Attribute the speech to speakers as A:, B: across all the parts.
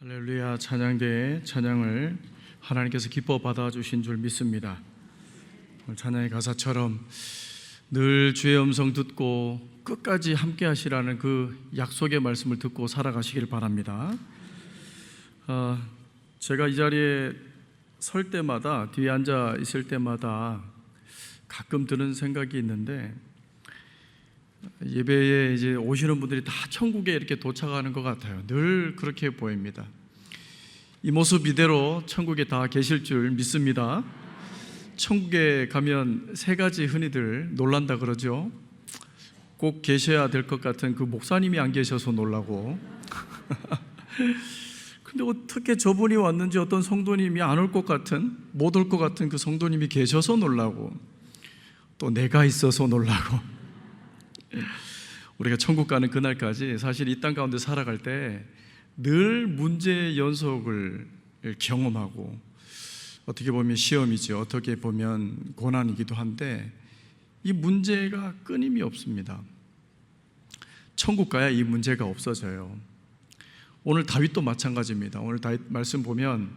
A: 할렐루야. 찬양대의 찬양을 하나님께서 기뻐 받아주신 줄 믿습니다. 오늘 찬양의 가사처럼 늘 주의 음성 듣고 끝까지 함께 하시라는 그 약속의 말씀을 듣고 살아가시길 바랍니다. 제가 이 자리에 설 때마다, 뒤에 앉아 있을 때마다 가끔 드는 생각이 있는데, 예배에 이제 오시는 분들이 다 천국에 이렇게 도착하는 것 같아요. 늘 그렇게 보입니다. 이 모습 이대로 천국에 다 계실 줄 믿습니다. 천국에 가면 세 가지 흔히들 놀란다 그러죠. 꼭 계셔야 될 것 같은 그 목사님이 안 계셔서 놀라고 근데 어떻게 저분이 왔는지 어떤 성도님이 안 올 것 같은, 못 올 것 같은 그 성도님이 계셔서 놀라고, 또 내가 있어서 놀라고. 우리가 천국 가는 그날까지 사실 이 땅 가운데 살아갈 때 늘 문제의 연속을 경험하고, 어떻게 보면 시험이죠. 어떻게 보면 고난이기도 한데 이 문제가 끊임이 없습니다. 천국 가야 이 문제가 없어져요. 오늘 다윗도 마찬가지입니다. 오늘 다윗 말씀 보면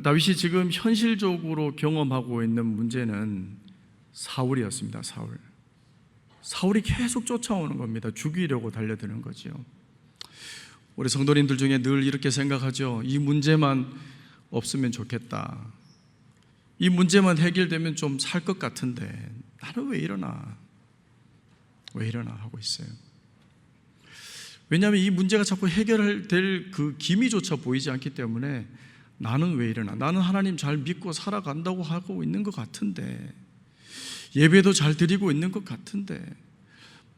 A: 다윗이 지금 현실적으로 경험하고 있는 문제는 사울이었습니다. 사울이 계속 쫓아오는 겁니다. 죽이려고 달려드는 거죠. 우리 성도님들 중에 늘 이렇게 생각하죠. 이 문제만 없으면 좋겠다. 이 문제만 해결되면 좀 살 것 같은데 나는 왜 이러나 하고 있어요. 왜냐하면 이 문제가 자꾸 해결될 그 기미조차 보이지 않기 때문에 나는 왜 이러나, 나는 하나님 잘 믿고 살아간다고 하고 있는 것 같은데, 예배도 잘 드리고 있는 것 같은데,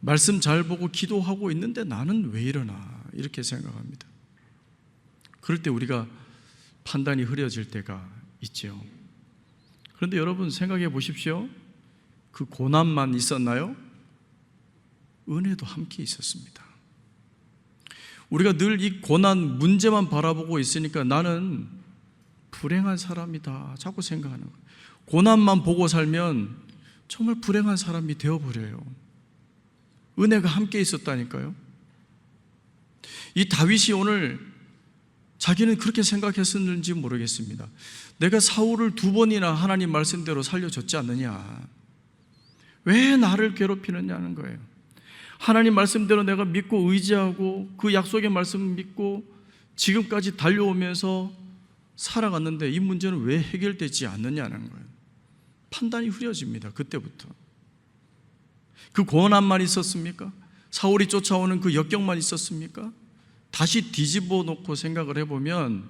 A: 말씀 잘 보고 기도하고 있는데 나는 왜 이러나, 이렇게 생각합니다. 그럴 때 우리가 판단이 흐려질 때가 있죠. 그런데 여러분 생각해 보십시오. 그 고난만 있었나요? 은혜도 함께 있었습니다. 우리가 늘 이 고난, 문제만 바라보고 있으니까 나는 불행한 사람이다 자꾸 생각하는 거예요. 고난만 보고 살면 정말 불행한 사람이 되어버려요. 은혜가 함께 있었다니까요. 이 다윗이 오늘 자기는 그렇게 생각했었는지 모르겠습니다. 내가 사울을 2번이나 하나님 말씀대로 살려줬지 않느냐, 왜 나를 괴롭히느냐는 거예요. 하나님 말씀대로 내가 믿고 의지하고 그 약속의 말씀 믿고 지금까지 달려오면서 살아갔는데 이 문제는 왜 해결되지 않느냐는 거예요. 판단이 흐려집니다. 그때부터. 그 고난만 있었습니까? 사울이 쫓아오는 그 역경만 있었습니까? 다시 뒤집어 놓고 생각을 해보면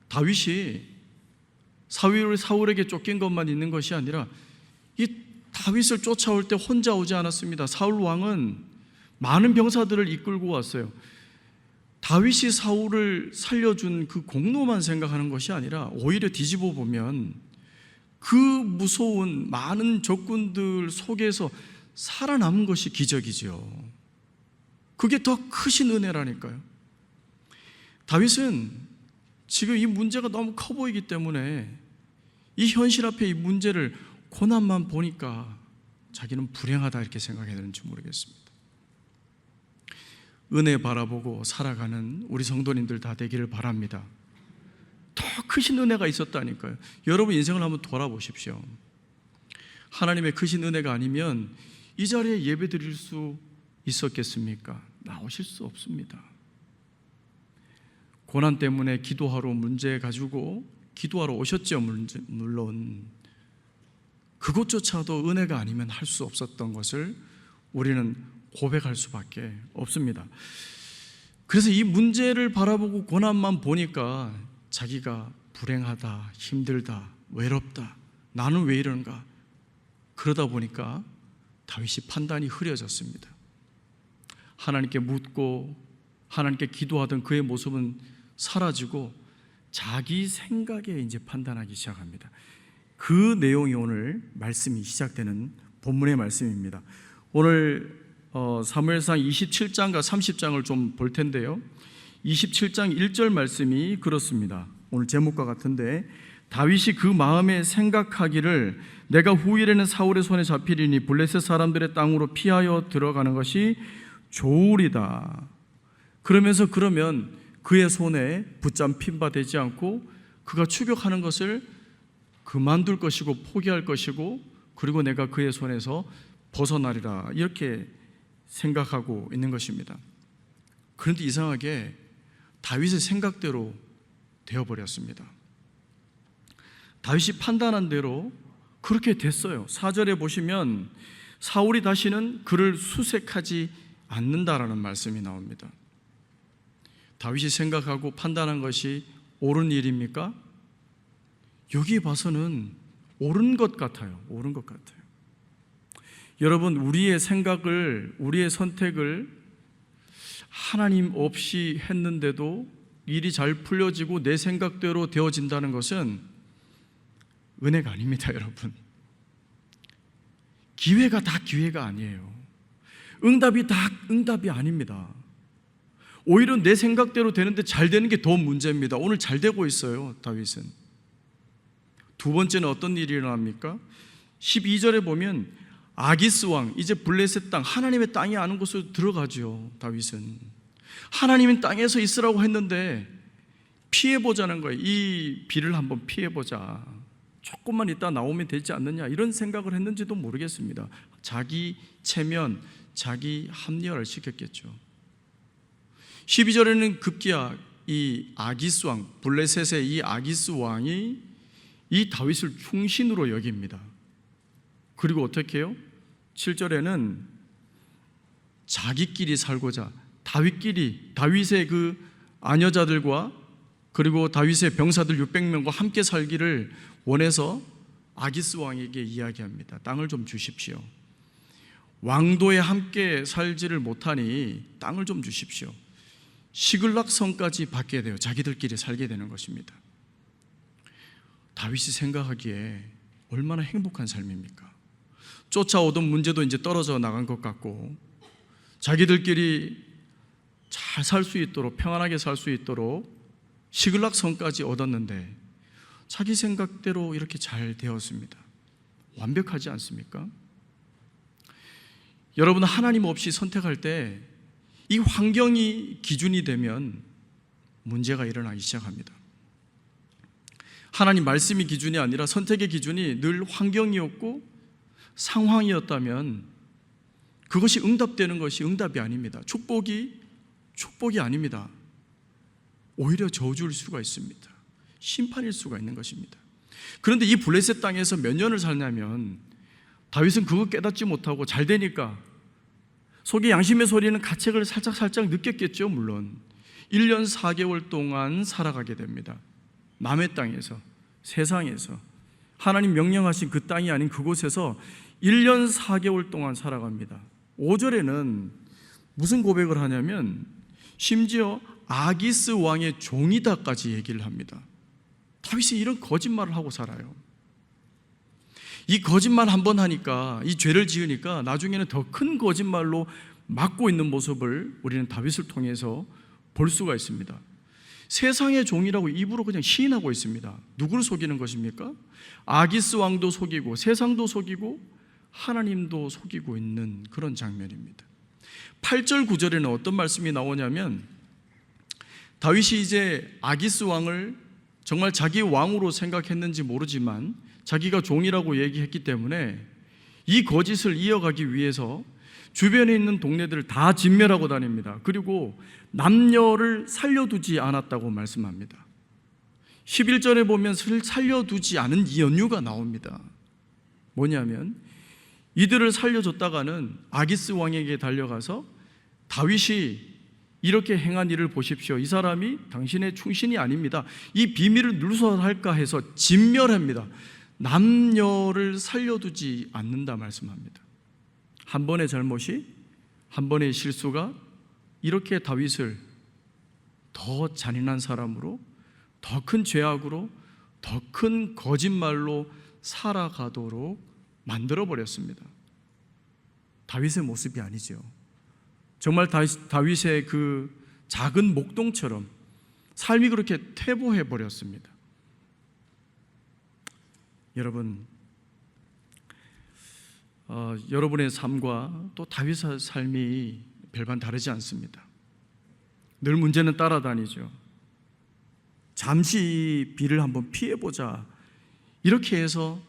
A: 다윗이 사울에게 쫓긴 것만 있는 것이 아니라 이 다윗을 쫓아올 때 혼자 오지 않았습니다. 사울 왕은 많은 병사들을 이끌고 왔어요. 다윗이 사울을 살려준 그 공로만 생각하는 것이 아니라 오히려 뒤집어 보면 그 무서운 많은 적군들 속에서 살아남은 것이 기적이죠. 그게 더 크신 은혜라니까요. 다윗은 지금 이 문제가 너무 커 보이기 때문에 이 현실 앞에 이 문제를, 고난만 보니까 자기는 불행하다 이렇게 생각해야 되는지 모르겠습니다. 은혜 바라보고 살아가는 우리 성도님들 다 되기를 바랍니다. 더 크신 은혜가 있었다니까요. 여러분 인생을 한번 돌아보십시오. 하나님의 크신 은혜가 아니면 이 자리에 예배 드릴 수 있었겠습니까? 나오실 수 없습니다. 고난 때문에 기도하러 문제 가지고 기도하러 오셨죠. 물론 그것조차도 은혜가 아니면 할 수 없었던 것을 우리는 고백할 수밖에 없습니다. 그래서 이 문제를 바라보고 고난만 보니까 자기가 불행하다, 힘들다, 외롭다, 나는 왜 이런가, 그러다 보니까 다윗이 판단이 흐려졌습니다. 하나님께 묻고 하나님께 기도하던 그의 모습은 사라지고 자기 생각에 이제 판단하기 시작합니다. 그 내용이 오늘 말씀이 시작되는 본문의 말씀입니다. 오늘 사무엘상 27장과 30장을 좀 볼 텐데요. 27장 1절 말씀이 그렇습니다. 오늘 제목과 같은데, 다윗이 그 마음에 생각하기를 내가 후일에는 사울의 손에 잡히리니 블레셋 사람들의 땅으로 피하여 들어가는 것이 좋으리다. 그러면 그의 손에 붙잡힌 바 되지 않고 그가 추격하는 것을 그만둘 것이고 포기할 것이고 그리고 내가 그의 손에서 벗어나리라 이렇게 생각하고 있는 것입니다. 그런데 이상하게 다윗의 생각대로 되어버렸습니다. 다윗이 판단한 대로 그렇게 됐어요. 4절에 보시면 사울이 다시는 그를 수색하지 않는다라는 말씀이 나옵니다. 다윗이 생각하고 판단한 것이 옳은 일입니까? 여기 봐서는 옳은 것 같아요. 옳은 것 같아요. 여러분, 우리의 생각을, 우리의 선택을 하나님 없이 했는데도 일이 잘 풀려지고 내 생각대로 되어진다는 것은 은혜가 아닙니다, 여러분. 기회가 다 기회가 아니에요. 응답이 다 응답이 아닙니다. 오히려 내 생각대로 되는데 잘 되는 게 더 문제입니다. 오늘 잘 되고 있어요, 다윗은. 두 번째는 어떤 일이 일어납니까? 12절에 보면 아기스 왕, 이제 블레셋 땅, 하나님의 땅이 아는 곳으로 들어가죠. 다윗은 하나님의 땅에서 있으라고 했는데 피해보자는 거예요. 이 비를 한번 피해보자, 조금만 있다 나오면 되지 않느냐, 이런 생각을 했는지도 모르겠습니다. 자기 체면, 자기 합리화를 시켰겠죠. 12절에는 급기야 이 아기스 왕, 블레셋의 이 아기스 왕이 이 다윗을 충신으로 여깁니다. 그리고 어떻게 해요? 7절에는 자기끼리 살고자 다윗의 그 아녀자들과 그리고 다윗의 병사들 600명과 함께 살기를 원해서 아기스 왕에게 이야기합니다. 땅을 좀 주십시오. 왕도에 함께 살지를 못하니 땅을 좀 주십시오. 시글락 성까지 받게 돼요. 자기들끼리 살게 되는 것입니다. 다윗이 생각하기에 얼마나 행복한 삶입니까? 쫓아오던 문제도 이제 떨어져 나간 것 같고 자기들끼리 잘 살 수 있도록, 평안하게 살 수 있도록 시글락 성까지 얻었는데 자기 생각대로 이렇게 잘 되었습니다. 완벽하지 않습니까? 여러분, 하나님 없이 선택할 때 이 환경이 기준이 되면 문제가 일어나기 시작합니다. 하나님 말씀이 기준이 아니라 선택의 기준이 늘 환경이었고 상황이었다면 그것이 응답되는 것이 응답이 아닙니다. 축복이 아닙니다. 오히려 저주일 수가 있습니다. 심판일 수가 있는 것입니다. 그런데 이 블레셋 땅에서 몇 년을 살냐면 다윗은 그거 깨닫지 못하고 잘 되니까 속에 양심의 소리는 가책을 살짝 느꼈겠죠. 물론 1년 4개월 동안 살아가게 됩니다. 남의 땅에서, 세상에서 하나님 명령하신 그 땅이 아닌 그곳에서 1년 4개월 동안 살아갑니다. 5절에는 무슨 고백을 하냐면 심지어 아기스 왕의 종이다까지 얘기를 합니다. 다윗이 이런 거짓말을 하고 살아요. 이 거짓말 한번 하니까, 이 죄를 지으니까 나중에는 더 큰 거짓말로 막고 있는 모습을 우리는 다윗을 통해서 볼 수가 있습니다. 세상의 종이라고 입으로 그냥 시인하고 있습니다. 누구를 속이는 것입니까? 아기스 왕도 속이고 세상도 속이고 하나님도 속이고 있는 그런 장면입니다. 8절 9절에는 어떤 말씀이 나오냐면 다윗이 이제 아기스 왕을 정말 자기 왕으로 생각했는지 모르지만 자기가 종이라고 얘기했기 때문에 이 거짓을 이어가기 위해서 주변에 있는 동네들을 다 진멸하고 다닙니다. 그리고 남녀를 살려두지 않았다고 말씀합니다. 11절에 보면 살려두지 않은 연유가 나옵니다. 뭐냐면 이들을 살려줬다가는 아기스 왕에게 달려가서 다윗이 이렇게 행한 일을 보십시오. 이 사람이 당신의 충신이 아닙니다. 이 비밀을 누설할까 해서 진멸합니다. 남녀를 살려두지 않는다 말씀합니다. 한 번의 잘못이, 한 번의 실수가 이렇게 다윗을 더 잔인한 사람으로, 더 큰 죄악으로, 더 큰 거짓말로 살아가도록 만들어버렸습니다. 다윗의 모습이 아니죠. 정말 다윗의 그 작은 목동처럼 삶이 그렇게 퇴보해버렸습니다. 여러분, 여러분의 삶과 또 다윗의 삶이 별반 다르지 않습니다. 늘 문제는 따라다니죠. 잠시 이 비를 한번 피해보자, 이렇게 해서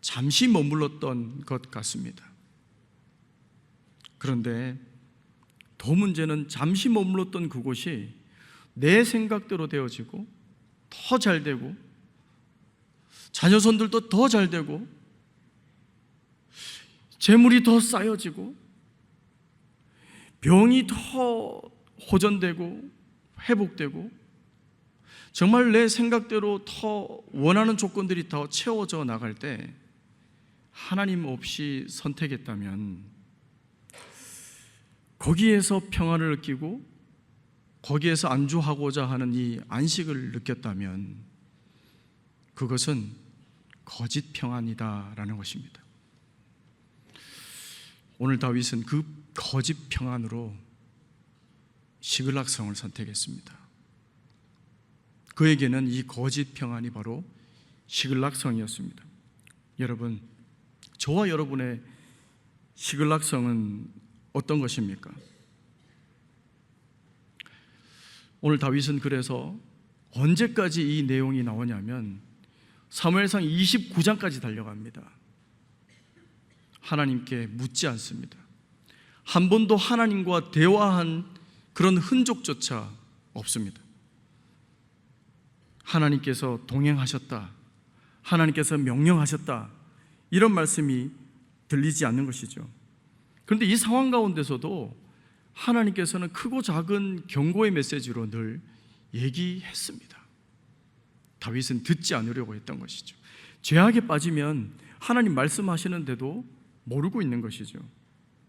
A: 잠시 머물렀던 것 같습니다. 그런데 더 문제는 잠시 머물렀던 그곳이 내 생각대로 되어지고 더 잘 되고 자녀손들도 더 잘 되고 재물이 더 쌓여지고 병이 더 호전되고 회복되고 정말 내 생각대로 더 원하는 조건들이 더 채워져 나갈 때 하나님 없이 선택했다면, 거기에서 평안을 느끼고 거기에서 안주하고자 하는 이 안식을 느꼈다면 그것은 거짓 평안이다라는 것입니다. 오늘 다윗은 그 거짓 평안으로 시글락성을 선택했습니다. 그에게는 이 거짓 평안이 바로 시글락성이었습니다. 여러분, 저와 여러분의 시글락성은 어떤 것입니까? 오늘 다윗은 그래서 언제까지 이 내용이 나오냐면 사무엘상 29장까지 달려갑니다. 하나님께 묻지 않습니다. 한 번도 하나님과 대화한 그런 흔적조차 없습니다. 하나님께서 동행하셨다, 하나님께서 명령하셨다, 이런 말씀이 들리지 않는 것이죠. 그런데 이 상황 가운데서도 하나님께서는 크고 작은 경고의 메시지로 늘 얘기했습니다. 다윗은 듣지 않으려고 했던 것이죠. 죄악에 빠지면 하나님 말씀하시는데도 모르고 있는 것이죠.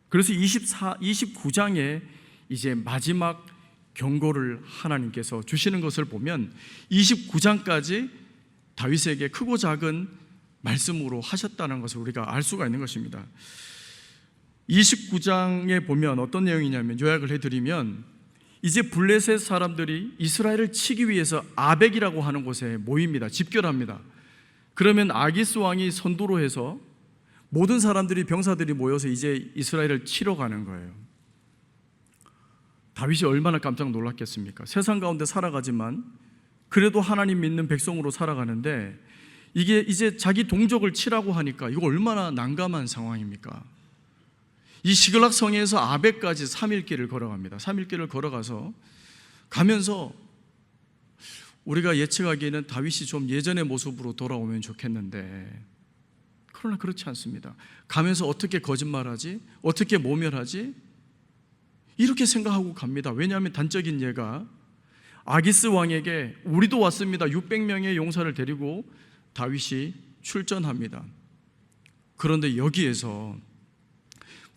A: 그래서 29장에 이제 마지막 경고를 하나님께서 주시는 것을 보면 29장까지 다윗에게 크고 작은 말씀으로 하셨다는 것을 우리가 알 수가 있는 것입니다. 29장에 보면 어떤 내용이냐면, 요약을 해드리면 이제 블레셋 사람들이 이스라엘을 치기 위해서 아벡이라고 하는 곳에 모입니다. 집결합니다. 그러면 아기스 왕이 선두로 해서 모든 사람들이, 병사들이 모여서 이제 이스라엘을 치러 가는 거예요. 다윗이 얼마나 깜짝 놀랐겠습니까? 세상 가운데 살아가지만 그래도 하나님 믿는 백성으로 살아가는데 이게 이제 자기 동족을 치라고 하니까 이거 얼마나 난감한 상황입니까? 이 시글락 성에서 아벡까지 3일 길을 걸어갑니다. 3일 길을 걸어가서 가면서 우리가 예측하기에는 다윗이 좀 예전의 모습으로 돌아오면 좋겠는데, 그러나 그렇지 않습니다. 가면서 어떻게 거짓말하지? 어떻게 모멸하지? 이렇게 생각하고 갑니다. 왜냐하면 단적인 예가 아기스 왕에게 우리도 왔습니다. 600명의 용사를 데리고 다윗이 출전합니다. 그런데 여기에서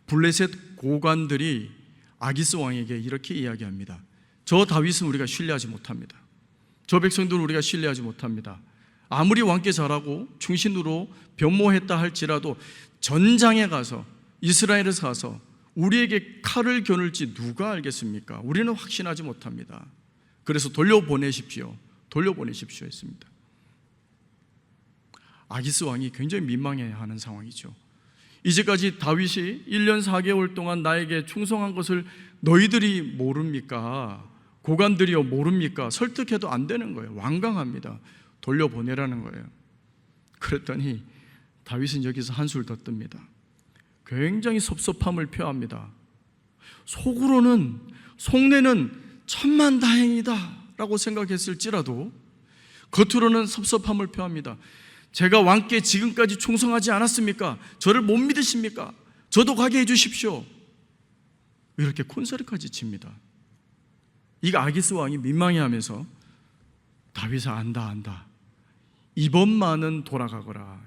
A: 블레셋 고관들이 아기스 왕에게 이렇게 이야기합니다. 저 다윗은 우리가 신뢰하지 못합니다. 저 백성들은 우리가 신뢰하지 못합니다. 아무리 왕께 잘하고 충신으로 변모했다 할지라도 전장에 가서, 이스라엘에서 가서 우리에게 칼을 겨눌지 누가 알겠습니까? 우리는 확신하지 못합니다. 그래서 돌려보내십시오 했습니다. 아기스 왕이 굉장히 민망해하는 상황이죠. 이제까지 다윗이 1년 4개월 동안 나에게 충성한 것을 너희들이 모릅니까? 고관들이요 모릅니까? 설득해도 안 되는 거예요. 완강합니다. 돌려보내라는 거예요. 그랬더니 다윗은 여기서 한술 더 뜹니다. 굉장히 섭섭함을 표합니다. 속으로는, 속내는 천만다행이다 라고 생각했을지라도 겉으로는 섭섭함을 표합니다. 제가 왕께 지금까지 충성하지 않았습니까? 저를 못 믿으십니까? 저도 가게 해주십시오. 이렇게 콘서트까지 칩니다. 이거 아기스 왕이 민망해하면서 다윗아, 안다. 이번만은 돌아가거라.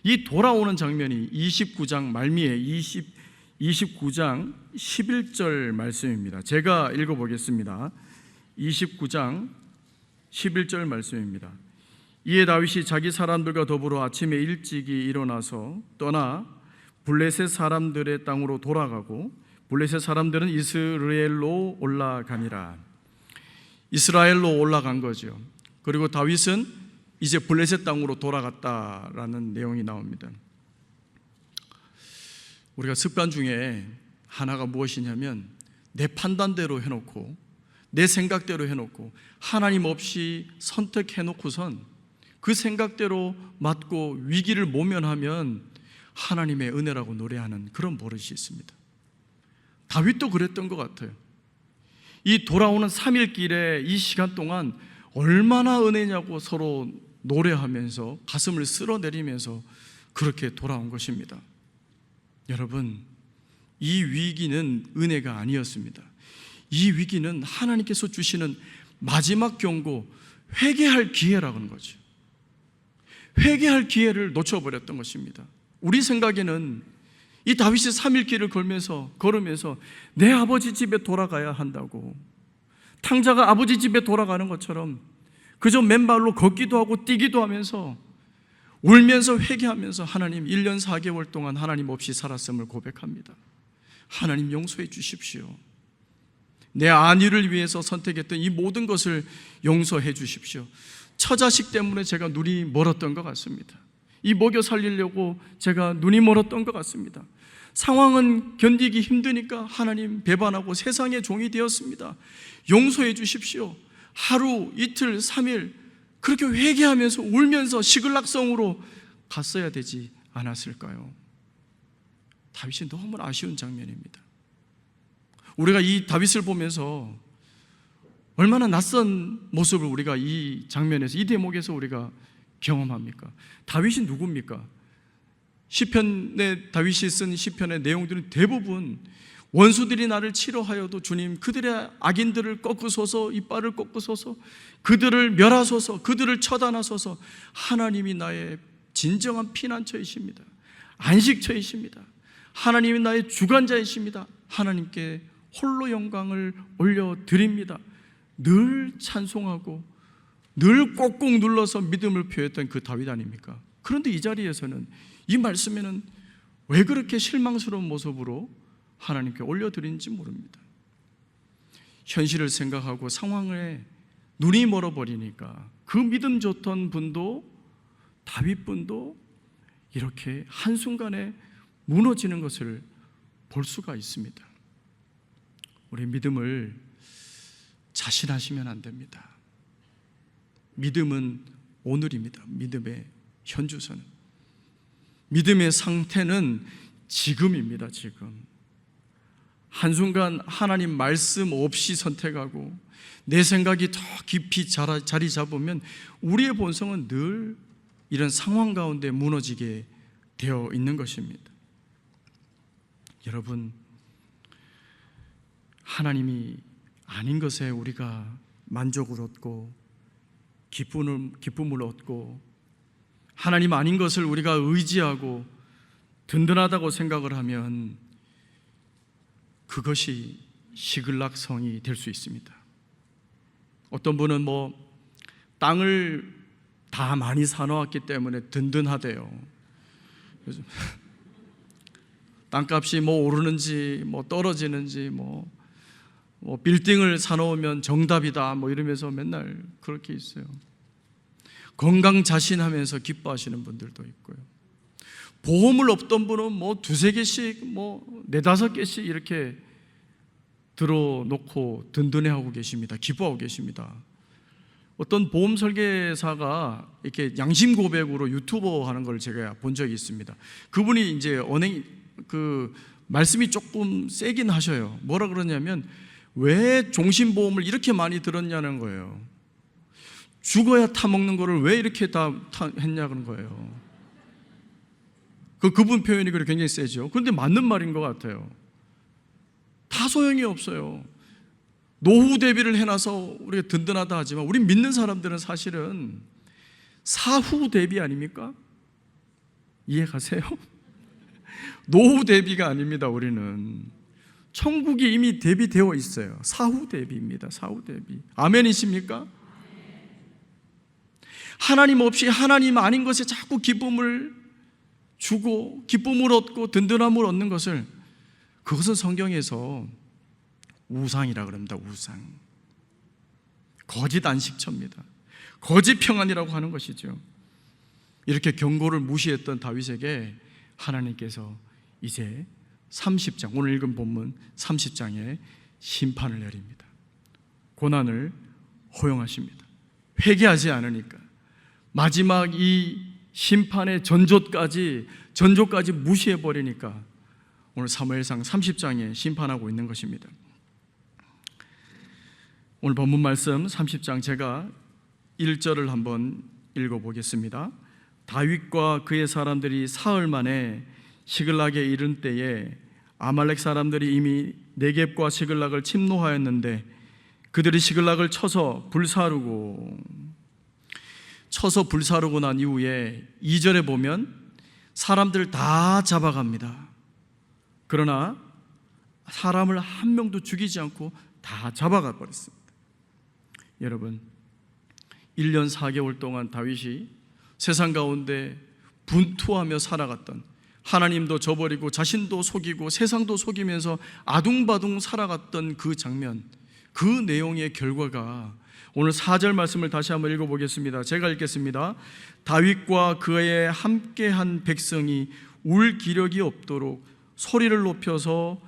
A: 이 돌아오는 장면이 29장 말미에 29장 11절 말씀입니다. 제가 읽어보겠습니다. 29장 11절 말씀입니다. 이에 다윗이 자기 사람들과 더불어 아침에 일찍이 일어나서 떠나 블레셋 사람들의 땅으로 돌아가고 블레셋 사람들은 이스라엘로 올라가니라. 이스라엘로 올라간 거죠. 그리고 다윗은 이제 블레셋 땅으로 돌아갔다라는 내용이 나옵니다. 우리가 습관 중에 하나가 무엇이냐면 내 판단대로 해놓고 내 생각대로 해놓고 하나님 없이 선택해놓고선 그 생각대로 맞고 위기를 모면하면 하나님의 은혜라고 노래하는 그런 버릇이 있습니다. 다윗도 그랬던 것 같아요. 이 돌아오는 3일길에 이 시간 동안 얼마나 은혜냐고 서로 노래하면서 가슴을 쓸어내리면서 그렇게 돌아온 것입니다. 여러분, 이 위기는 은혜가 아니었습니다. 이 위기는 하나님께서 주시는 마지막 경고, 회개할 기회라고 하는 거죠. 회개할 기회를 놓쳐버렸던 것입니다. 우리 생각에는 이 다윗이 3일길을 걸으면서 내 아버지 집에 돌아가야 한다고, 탕자가 아버지 집에 돌아가는 것처럼 그저 맨발로 걷기도 하고 뛰기도 하면서 울면서 회개하면서 하나님 1년 4개월 동안 하나님 없이 살았음을 고백합니다. 하나님 용서해 주십시오. 내 안위를 위해서 선택했던 이 모든 것을 용서해 주십시오. 처자식 때문에 제가 눈이 멀었던 것 같습니다. 이 먹여 살리려고 제가 눈이 멀었던 것 같습니다. 상황은 견디기 힘드니까 하나님 배반하고 세상의 종이 되었습니다. 용서해 주십시오. 하루, 이틀, 3일 그렇게 회개하면서 울면서 시글락성으로 갔어야 되지 않았을까요? 다윗이 너무 아쉬운 장면입니다. 우리가 이 다윗을 보면서 얼마나 낯선 모습을 우리가 이 장면에서, 이 대목에서 우리가 경험합니까? 다윗이 누굽니까? 시편에 다윗이 쓴 시편의 내용들은 대부분 원수들이 나를 치러하여도 주님 그들의 악인들을 꺾으소서, 이빨을 꺾으소서, 그들을 멸하소서, 그들을 처단하소서. 하나님이 나의 진정한 피난처이십니다. 안식처이십니다. 하나님이 나의 주관자이십니다. 하나님께 홀로 영광을 올려드립니다. 늘 찬송하고 늘 꼭꼭 눌러서 믿음을 표했던 그 다윗 아닙니까? 그런데 이 자리에서는, 이 말씀에는 왜 그렇게 실망스러운 모습으로 하나님께 올려드린지 모릅니다. 현실을 생각하고 상황에 눈이 멀어버리니까 그 믿음 좋던 분도, 다윗 분도 이렇게 한순간에 무너지는 것을 볼 수가 있습니다. 우리 믿음을 자신하시면 안 됩니다. 믿음은 오늘입니다. 믿음의 현주소는, 믿음의 상태는 지금입니다. 지금 한순간 하나님 말씀 없이 선택하고 내 생각이 더 깊이 자리 잡으면 우리의 본성은 늘 이런 상황 가운데 무너지게 되어 있는 것입니다. 여러분, 하나님이 아닌 것에 우리가 만족을 얻고 기쁨을 얻고 하나님 아닌 것을 우리가 의지하고 든든하다고 생각을 하면 그것이 시글락성이 될 수 있습니다. 어떤 분은 땅을 다 많이 사놓았기 때문에 든든하대요. 요즘 땅값이 오르는지 떨어지는지 빌딩을 사놓으면 정답이다 이러면서 맨날 그렇게 있어요. 건강 자신하면서 기뻐하시는 분들도 있고요. 보험을 없던 분은 두세 개씩 네다섯 개씩 이렇게 들어놓고 든든해하고 계십니다. 기뻐하고 계십니다. 어떤 보험 설계사가 이렇게 양심 고백으로 유튜버 하는 걸 제가 본 적이 있습니다. 그분이 이제 말씀이 조금 세긴 하셔요. 뭐라 그러냐면, 왜 종신보험을 이렇게 많이 들었냐는 거예요. 죽어야 타먹는 거를 왜 이렇게 다 했냐는 거예요. 그분 표현이 굉장히 세죠. 그런데 맞는 말인 것 같아요. 다 소용이 없어요. 노후 대비를 해놔서 우리가 든든하다 하지만 우리 믿는 사람들은 사실은 사후 대비 아닙니까? 이해 가세요? 노후 대비가 아닙니다. 우리는 천국이 이미 대비되어 있어요. 사후 대비입니다. 사후 대비. 아멘이십니까? 하나님 없이 하나님 아닌 것에 자꾸 기쁨을 주고 기쁨을 얻고 든든함을 얻는 것을, 그것은 성경에서 우상이라 그럽니다. 우상. 거짓 안식처입니다. 거짓 평안이라고 하는 것이죠. 이렇게 경고를 무시했던 다윗에게 하나님께서 이제 30장, 오늘 읽은 본문 30장에 심판을 내립니다. 고난을 허용하십니다. 회개하지 않으니까 마지막 이 심판의 전조까지 무시해버리니까 오늘 사무엘상 30장에 심판하고 있는 것입니다. 오늘 본문 말씀 30장 제가 1절을 한번 읽어보겠습니다. 다윗과 그의 사람들이 사흘 만에 시글락에 이른 때에 아말렉 사람들이 이미 네겝과 시글락을 침노하였는데 그들이 시글락을 쳐서 불사르고 난 이후에 2절에 보면 사람들 다 잡아갑니다. 그러나 사람을 한 명도 죽이지 않고 다 잡아가 버렸습니다. 여러분, 1년 4개월 동안 다윗이 세상 가운데 분투하며 살아갔던, 하나님도 저버리고 자신도 속이고 세상도 속이면서 아둥바둥 살아갔던 그 장면, 그 내용의 결과가 오늘 4절 말씀을 다시 한번 읽어보겠습니다. 제가 읽겠습니다. 다윗과 그의 함께한 백성이 울 기력이 없도록 소리를 높여서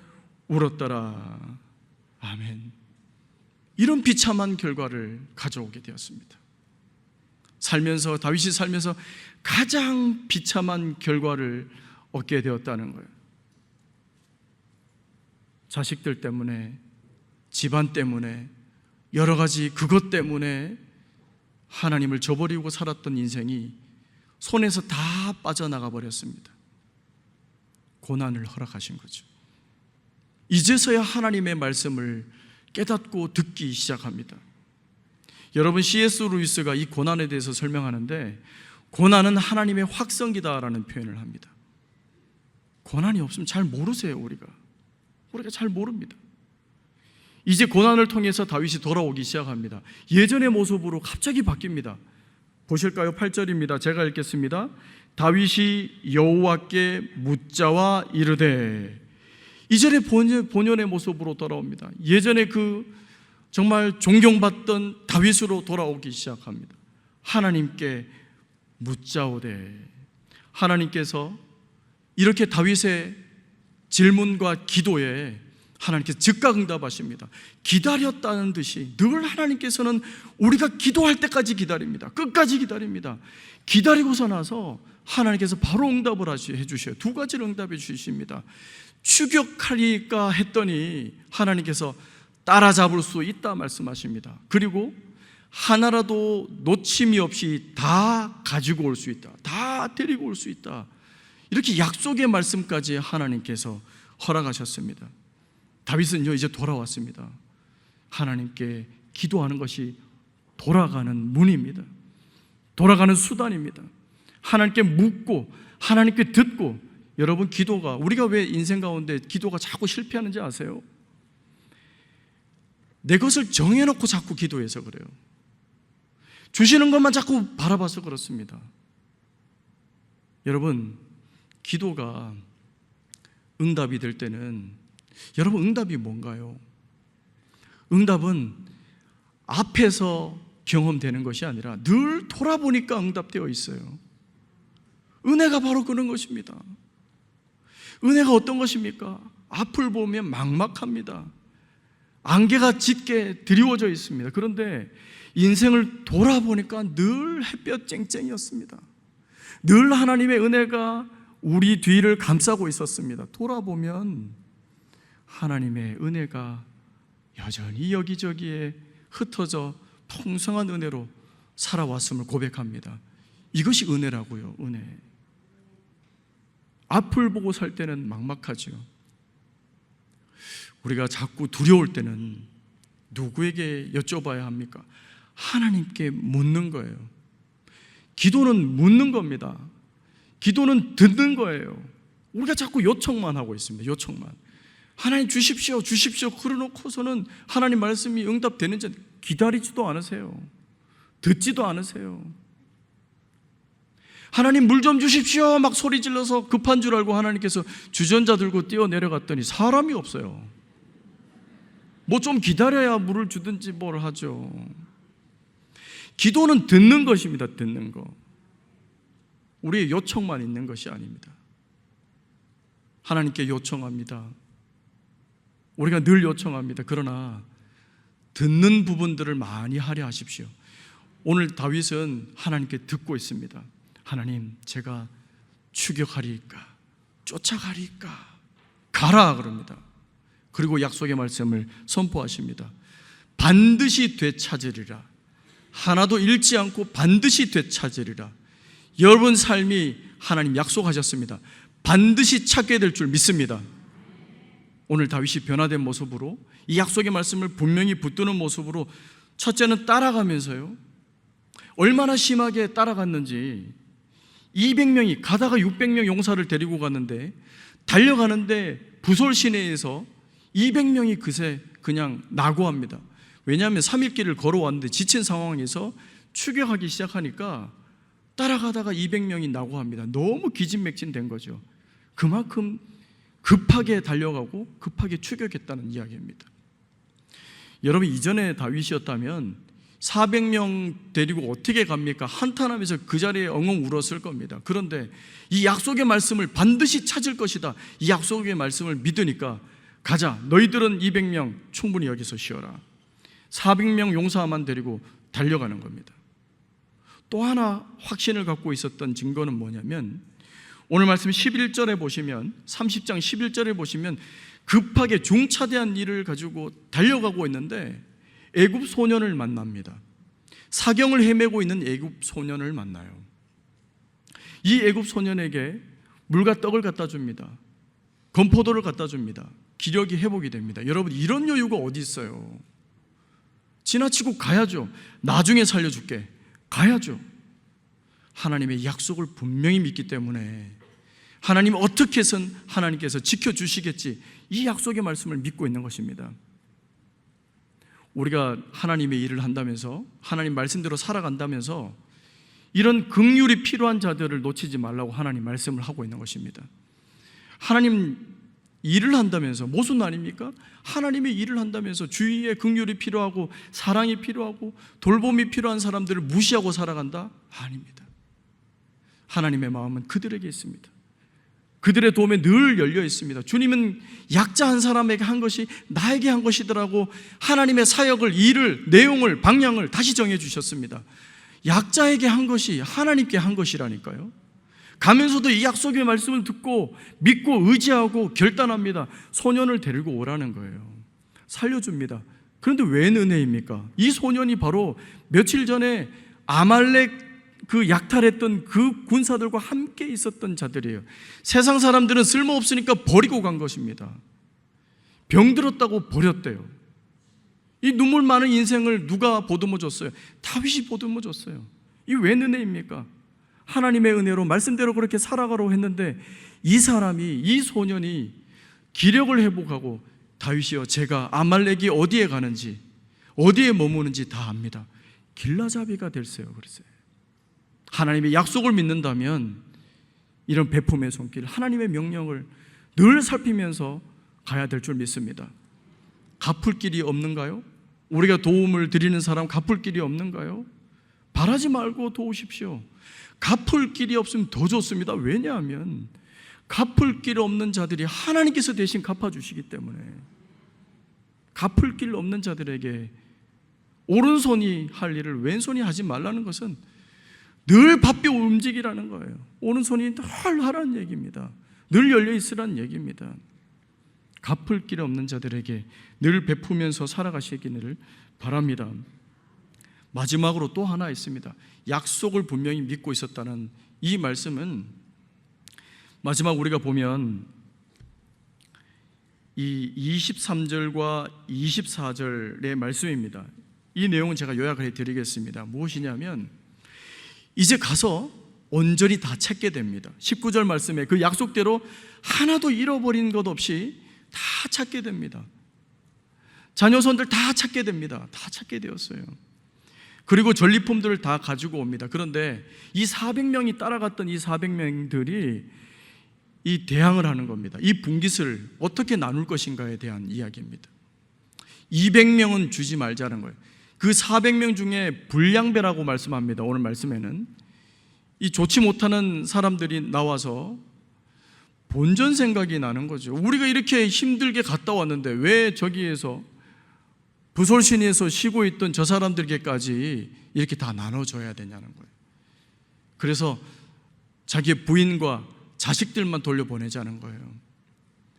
A: 울었더라. 아멘. 이런 비참한 결과를 가져오게 되었습니다. 다윗이 살면서 가장 비참한 결과를 얻게 되었다는 거예요. 자식들 때문에, 집안 때문에, 여러 가지 그것 때문에 하나님을 저버리고 살았던 인생이 손에서 다 빠져나가 버렸습니다. 고난을 허락하신 거죠. 이제서야 하나님의 말씀을 깨닫고 듣기 시작합니다. 여러분, C.S. 루이스가 이 고난에 대해서 설명하는데 고난은 하나님의 확성기다라는 표현을 합니다. 고난이 없으면 잘 모르세요. 우리가 잘 모릅니다. 이제 고난을 통해서 다윗이 돌아오기 시작합니다. 예전의 모습으로 갑자기 바뀝니다. 보실까요? 8절입니다. 제가 읽겠습니다. 다윗이 여호와께 묻자와 이르되, 이전의 본연의 모습으로 돌아옵니다. 예전에 그 정말 존경받던 다윗으로 돌아오기 시작합니다. 하나님께 묻자오되, 하나님께서 이렇게 다윗의 질문과 기도에 하나님께서 즉각 응답하십니다. 기다렸다는 듯이 늘 하나님께서는 우리가 기도할 때까지 기다립니다. 끝까지 기다립니다. 기다리고서 나서 하나님께서 바로 응답을 해주셔요. 두 가지를 응답해 주십니다. 추격하리까 했더니 하나님께서 따라잡을 수 있다 말씀하십니다. 그리고 하나라도 놓침이 없이 다 가지고 올 수 있다, 다 데리고 올 수 있다, 이렇게 약속의 말씀까지 하나님께서 허락하셨습니다. 다윗은요, 이제 돌아왔습니다. 하나님께 기도하는 것이 돌아가는 문입니다. 돌아가는 수단입니다. 하나님께 묻고 하나님께 듣고. 여러분, 기도가, 우리가 왜 인생 가운데 기도가 자꾸 실패하는지 아세요? 내 것을 정해놓고 자꾸 기도해서 그래요. 주시는 것만 자꾸 바라봐서 그렇습니다. 여러분, 기도가 응답이 될 때는, 여러분, 응답이 뭔가요? 응답은 앞에서 경험되는 것이 아니라 늘 돌아보니까 응답되어 있어요. 은혜가 바로 그런 것입니다. 은혜가 어떤 것입니까? 앞을 보면 막막합니다. 안개가 짙게 드리워져 있습니다. 그런데 인생을 돌아보니까 늘 햇볕 쨍쨍이었습니다. 늘 하나님의 은혜가 우리 뒤를 감싸고 있었습니다. 돌아보면 하나님의 은혜가 여전히 여기저기에 흩어져 풍성한 은혜로 살아왔음을 고백합니다. 이것이 은혜라고요. 은혜. 앞을 보고 살 때는 막막하죠. 우리가 자꾸 두려울 때는 누구에게 여쭤봐야 합니까? 하나님께 묻는 거예요. 기도는 묻는 겁니다. 기도는 듣는 거예요. 우리가 자꾸 요청만 하고 있습니다. 요청만. 하나님 주십시오, 주십시오. 그러놓고서는 하나님 말씀이 응답되는지 기다리지도 않으세요. 듣지도 않으세요. 하나님 물 좀 주십시오 막 소리 질러서 급한 줄 알고 하나님께서 주전자 들고 뛰어 내려갔더니 사람이 없어요. 뭐 좀 기다려야 물을 주든지 뭘 하죠. 기도는 듣는 것입니다. 듣는 거. 우리의 요청만 있는 것이 아닙니다. 하나님께 요청합니다. 우리가 늘 요청합니다. 그러나 듣는 부분들을 많이 하려 하십시오. 오늘 다윗은 하나님께 듣고 있습니다. 하나님, 제가 추격하리까 쫓아가리까 가라 그럽니다. 그리고 약속의 말씀을 선포하십니다. 반드시 되찾으리라. 하나도 잃지 않고 반드시 되찾으리라. 여러분 삶이 하나님 약속하셨습니다. 반드시 찾게 될 줄 믿습니다. 오늘 다윗이 변화된 모습으로 이 약속의 말씀을 분명히 붙드는 모습으로 첫째는 따라가면서요, 얼마나 심하게 따라갔는지 200명이 가다가 600명 용사를 데리고 갔는데 달려가는데 부솔 시내에서 200명이 그새 그냥 낙오합니다. 왜냐하면 3일 길을 걸어왔는데 지친 상황에서 추격하기 시작하니까 따라가다가 200명이 낙오합니다. 너무 기진맥진된 거죠. 그만큼 급하게 달려가고 급하게 추격했다는 이야기입니다. 여러분, 이전에 다윗이었다면 400명 데리고 어떻게 갑니까? 한탄하면서 그 자리에 엉엉 울었을 겁니다. 그런데 이 약속의 말씀을 반드시 찾을 것이다, 이 약속의 말씀을 믿으니까 가자, 너희들은 200명 충분히 여기서 쉬어라. 400명 용사만 데리고 달려가는 겁니다. 또 하나 확신을 갖고 있었던 증거는 뭐냐면, 오늘 말씀 11절에 보시면, 30장 11절에 보시면 급하게 중차대한 일을 가지고 달려가고 있는데 애굽 소년을 만납니다. 사경을 헤매고 있는 애굽 소년을 만나요. 이 애굽 소년에게 물과 떡을 갖다 줍니다. 건포도를 갖다 줍니다. 기력이 회복이 됩니다. 여러분, 이런 여유가 어디 있어요? 지나치고 가야죠. 나중에 살려줄게, 가야죠. 하나님의 약속을 분명히 믿기 때문에 하나님 어떻게 해선 하나님께서 지켜주시겠지, 이 약속의 말씀을 믿고 있는 것입니다. 우리가 하나님의 일을 한다면서, 하나님 말씀대로 살아간다면서 이런 긍휼이 필요한 자들을 놓치지 말라고 하나님 말씀을 하고 있는 것입니다. 하나님 일을 한다면서, 모순 아닙니까? 하나님의 일을 한다면서 주위에 긍휼이 필요하고 사랑이 필요하고 돌봄이 필요한 사람들을 무시하고 살아간다? 아닙니다. 하나님의 마음은 그들에게 있습니다. 그들의 도움에 늘 열려 있습니다. 주님은 약자 한 사람에게 한 것이 나에게 한 것이더라고 하나님의 사역을, 일을, 내용을, 방향을 다시 정해 주셨습니다. 약자에게 한 것이 하나님께 한 것이라니까요. 가면서도 이 약속의 말씀을 듣고 믿고 의지하고 결단합니다. 소년을 데리고 오라는 거예요. 살려줍니다. 그런데 웬 은혜입니까? 이 소년이 바로 며칠 전에 아말렉 그 약탈했던 그 군사들과 함께 있었던 자들이에요. 세상 사람들은 쓸모없으니까 버리고 간 것입니다. 병들었다고 버렸대요. 이 눈물 많은 인생을 누가 보듬어 줬어요? 다윗이 보듬어 줬어요. 이 웬 은혜입니까? 하나님의 은혜로 말씀대로 그렇게 살아가라고 했는데 이 사람이, 이 소년이 기력을 회복하고, 다윗이여, 제가 아말렉이 어디에 가는지 어디에 머무는지 다 압니다. 길라잡이가 됐어요. 그랬어요. 하나님의 약속을 믿는다면 이런 베품의 손길, 하나님의 명령을 늘 살피면서 가야 될 줄 믿습니다. 갚을 길이 없는가요? 우리가 도움을 드리는 사람 갚을 길이 없는가요? 바라지 말고 도우십시오. 갚을 길이 없으면 더 좋습니다. 왜냐하면 갚을 길 없는 자들이 하나님께서 대신 갚아주시기 때문에, 갚을 길 없는 자들에게 오른손이 할 일을 왼손이 하지 말라는 것은 늘 바삐 움직이라는 거예요. 오른손이 늘 하라는 얘기입니다. 늘 열려 있으라는 얘기입니다. 갚을 길 없는 자들에게 늘 베푸면서 살아가시기를 바랍니다. 마지막으로 또 하나 있습니다. 약속을 분명히 믿고 있었다는 이 말씀은, 마지막 우리가 보면 이 23절과 24절의 말씀입니다. 이 내용은 제가 요약을 해드리겠습니다. 무엇이냐면, 이제 가서 온전히 다 찾게 됩니다. 19절 말씀에 그 약속대로 하나도 잃어버린 것 없이 다 찾게 됩니다. 자녀손들 다 찾게 됩니다. 다 찾게 되었어요. 그리고 전리품들을 다 가지고 옵니다. 그런데 이 400명이 따라갔던 이 400명들이 이 대항을 하는 겁니다. 이 분깃을 어떻게 나눌 것인가에 대한 이야기입니다. 200명은 주지 말자는 거예요. 그 400명 중에 불량배라고 말씀합니다. 오늘 말씀에는 이 좋지 못하는 사람들이 나와서 본전 생각이 나는 거죠. 우리가 이렇게 힘들게 갔다 왔는데 왜 저기에서 부솔신에서 쉬고 있던 저 사람들에게까지 이렇게 다 나눠줘야 되냐는 거예요. 그래서 자기 부인과 자식들만 돌려보내자는 거예요.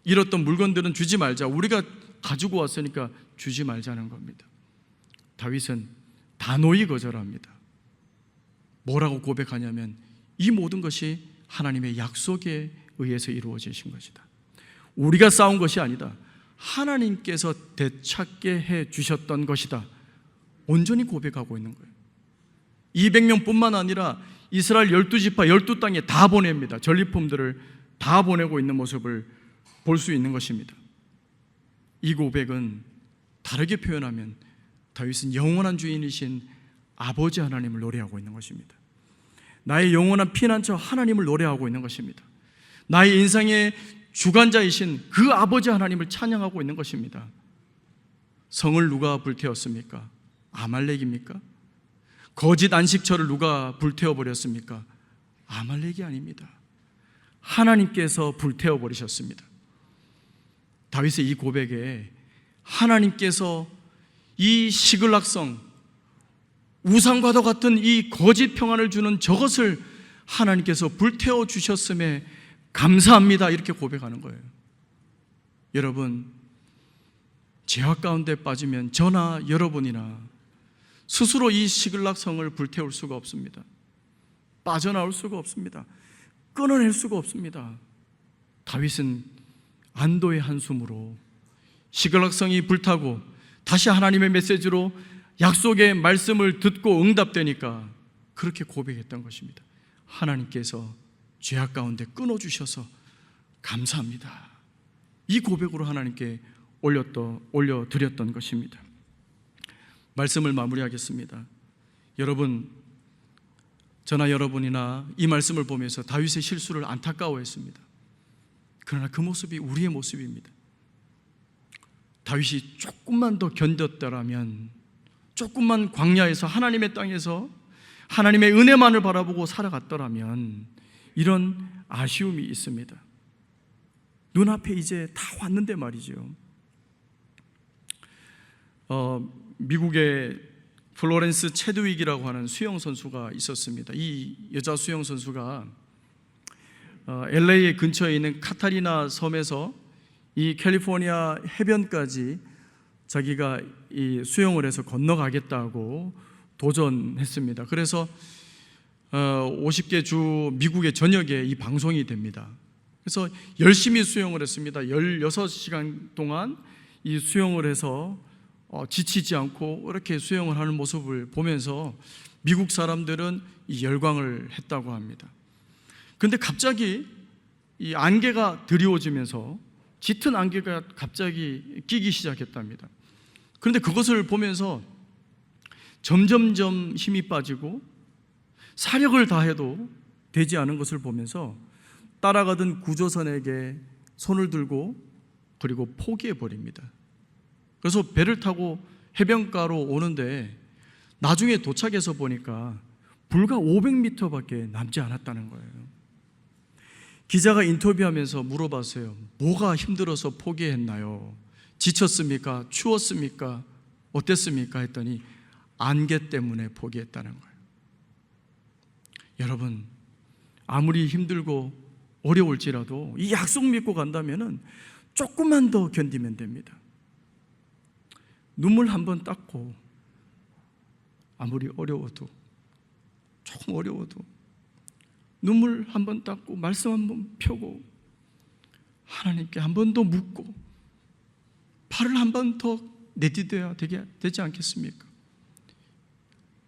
A: 잃었던 물건들은 주지 말자. 우리가 가지고 왔으니까 주지 말자는 겁니다. 다윗은 단호히 거절합니다. 뭐라고 고백하냐면 이 모든 것이 하나님의 약속에 의해서 이루어지신 것이다. 우리가 쌓은 것이 아니다. 하나님께서 되찾게 해 주셨던 것이다. 온전히 고백하고 있는 거예요. 200명뿐만 아니라 이스라엘 12지파 12땅에 다 보냅니다. 전리품들을 다 보내고 있는 모습을 볼 수 있는 것입니다. 이 고백은 다르게 표현하면 다윗은 영원한 주인이신 아버지 하나님을 노래하고 있는 것입니다. 나의 영원한 피난처 하나님을 노래하고 있는 것입니다. 나의 인생의 주관자이신 그 아버지 하나님을 찬양하고 있는 것입니다. 성을 누가 불태웠습니까? 아말렉입니까? 거짓 안식처를 누가 불태워버렸습니까? 아말렉이 아닙니다. 하나님께서 불태워버리셨습니다. 다윗의 이 고백에 하나님께서 이 시글락성, 우상과도 같은 이 거짓 평안을 주는 저것을 하나님께서 불태워 주셨음에 감사합니다, 이렇게 고백하는 거예요. 여러분, 죄악 가운데 빠지면 저나 여러분이나 스스로 이 시글락성을 불태울 수가 없습니다. 빠져나올 수가 없습니다. 끊어낼 수가 없습니다. 다윗은 안도의 한숨으로 시글락성이 불타고 다시 하나님의 메시지로 약속의 말씀을 듣고 응답되니까 그렇게 고백했던 것입니다. 하나님께서 죄악 가운데 끊어주셔서 감사합니다. 이 고백으로 하나님께 올려드렸던 것입니다. 말씀을 마무리하겠습니다. 여러분, 저나 여러분이나 이 말씀을 보면서 다윗의 실수를 안타까워했습니다. 그러나 그 모습이 우리의 모습입니다. 다윗이 조금만 더 견뎠더라면, 조금만 광야에서 하나님의 땅에서 하나님의 은혜만을 바라보고 살아갔더라면 이런 아쉬움이 있습니다. 눈앞에 이제 다 왔는데 말이죠. 미국의 플로렌스 체드윅이라고 하는 수영 선수가 있었습니다. 이 여자 수영 선수가 LA 근처에 있는 카타리나 섬에서 이 캘리포니아 해변까지 자기가 이 수영을 해서 건너가겠다고 도전했습니다. 그래서 50개 주 미국의 전역에 이 방송이 됩니다. 그래서 열심히 수영을 했습니다. 16시간 동안 이 수영을 해서 지치지 않고 이렇게 수영을 하는 모습을 보면서 미국 사람들은 이 열광을 했다고 합니다. 그런데 갑자기 이 안개가 드리워지면서 짙은 안개가 갑자기 끼기 시작했답니다. 그런데 그것을 보면서 점점점 힘이 빠지고 사력을 다해도 되지 않은 것을 보면서 따라가던 구조선에게 손을 들고 그리고 포기해버립니다. 그래서 배를 타고 해변가로 오는데 나중에 도착해서 보니까 불과 500m밖에 남지 않았다는 거예요. 기자가 인터뷰하면서 물어봤어요. 뭐가 힘들어서 포기했나요? 지쳤습니까? 추웠습니까? 어땠습니까? 했더니 안개 때문에 포기했다는 거예요. 여러분, 아무리 힘들고 어려울지라도 이 약속 믿고 간다면 조금만 더 견디면 됩니다. 눈물 한 번 닦고 아무리 어려워도, 조금 어려워도 눈물 한 번 닦고 말씀 한 번 펴고 하나님께 한 번 더 묻고 발을 한 번 더 내디뎌야 되지 않겠습니까?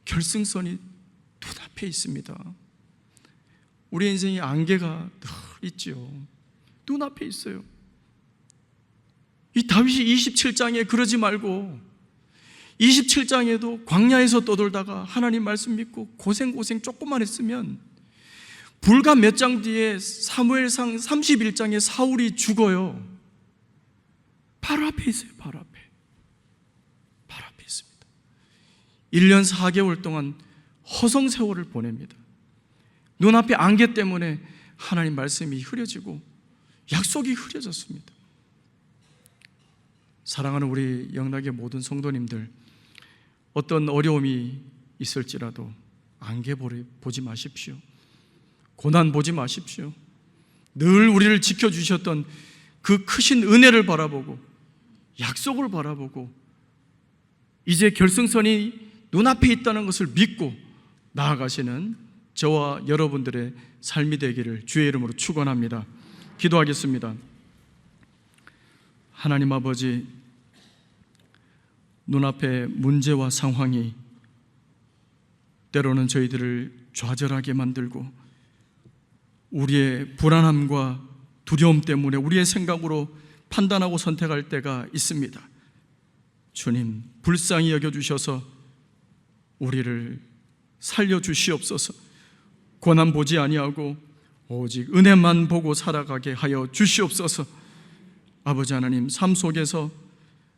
A: 결승선이 눈앞에 있습니다. 우리 인생의 안개가 늘 있죠. 눈앞에 있어요. 이 다윗이 27장에 그러지 말고 27장에도 광야에서 떠돌다가 하나님 말씀 믿고 고생 조금만 했으면 불과 몇 장 뒤에 사무엘상 31장에 사울이 죽어요. 바로 앞에 있어요. 바로 앞에 있습니다. 1년 4개월 동안 허송세월을 보냅니다. 눈앞에 안개 때문에 하나님 말씀이 흐려지고 약속이 흐려졌습니다. 사랑하는 우리 영락의 모든 성도님들, 어떤 어려움이 있을지라도 안개 보지 마십시오. 고난 보지 마십시오. 늘 우리를 지켜주셨던 그 크신 은혜를 바라보고 약속을 바라보고 이제 결승선이 눈앞에 있다는 것을 믿고 나아가시는 저와 여러분들의 삶이 되기를 주의 이름으로 축원합니다. 기도하겠습니다. 하나님 아버지, 눈앞에 문제와 상황이 때로는 저희들을 좌절하게 만들고 우리의 불안함과 두려움 때문에 우리의 생각으로 판단하고 선택할 때가 있습니다. 주님, 불쌍히 여겨주셔서 우리를 살려주시옵소서. 고난 보지 아니하고 오직 은혜만 보고 살아가게 하여 주시옵소서. 아버지 하나님, 삶 속에서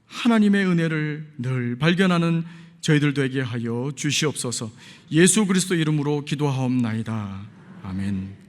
A: 하나님의 은혜를 늘 발견하는 저희들 되게 하여 주시옵소서. 예수 그리스도 이름으로 기도하옵나이다. 아멘.